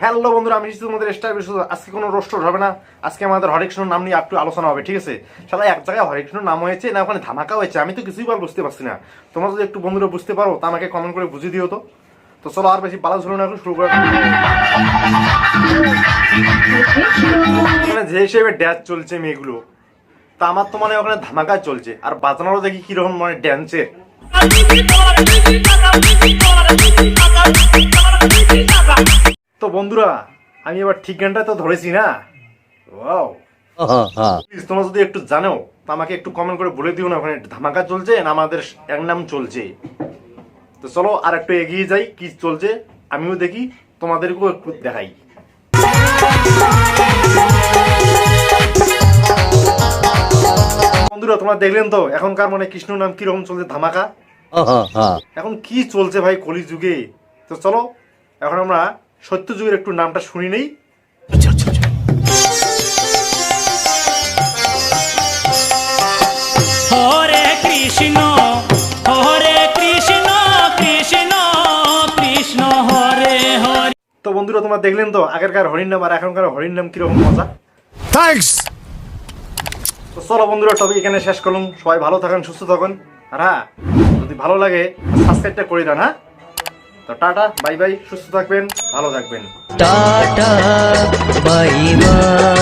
Hello বন্ধুরা, আমি তোমাদের স্টার বিশ্বজিৎ। আজকে কোনো রোস্ট হবে না, আজকে আমাদের হরে কৃষ্ণর নাম নিয়ে একটু আলোচনা হবে, ঠিক আছে? সালা এক জায়গায় হরে কৃষ্ণর নাম হয়েছে না ওখানে ধামাকা হয়েছে, আমি তো কিছুই বুঝতে পারছি না। তোমরা যদি একটু বন্ধুরা বুঝতে পারো তা আমাকে কমেন্ট করে বুঝিয়ে দিও তো। তো চলো আর বেশি বালা ঝুলো না, এখন শুরু করা। যে হিসেবে ড্যান্স চলছে মেয়েগুলো, তা আমার তো মানে ওখানে ধামাকা চলছে, আর বাজানোরও দেখি কিরকম মানে ড্যান্সের। তো বন্ধুরা, আমি এবার ঠিক গানটা তো ধরেছি না? ওয়াও, প্লিজ তোমরা যদি একটু জানো তা আমাকে একটু কমেন্ট করে বলে দিও না, ওখানে ধামাকা চলছে না আমাদের এক নাম চলছে। তো চলো আর একটু এগিয়ে যাই, কি চলছে আমিও দেখি, তোমাদেরকেও একটু দেখাই। বন্ধুরা তোমরা দেখলেন তো এখনকার মানে কৃষ্ণ নাম কিরকম চলছে, ধামাকা। এখন কি চলছে ভাই কলি যুগে। তো চলো এখন আমরা সত্য যুগের একটু নামটা শুনি নেই। হরে কৃষ্ণ কৃষ্ণ কৃষ্ণ হরে হরে। তো বন্ধুরা তোমরা দেখলেন তো আগেরকার হরির নাম আর এখনকার হরির নাম কিরকম মজা। থ্যাঙ্কস। তো চলো বন্ধুরা টপিক এখানে শেষ করলাম। সবাই ভালো থাকেন, সুস্থ থাকুন, আর হ্যাঁ যদি ভালো লাগে সাবস্ক্রাইবটা করে দেন। হ্যাঁ, তো টাটা বাই বাই, সুস্থ থাকবেন, ভালো থাকবেন। Tata bye bye.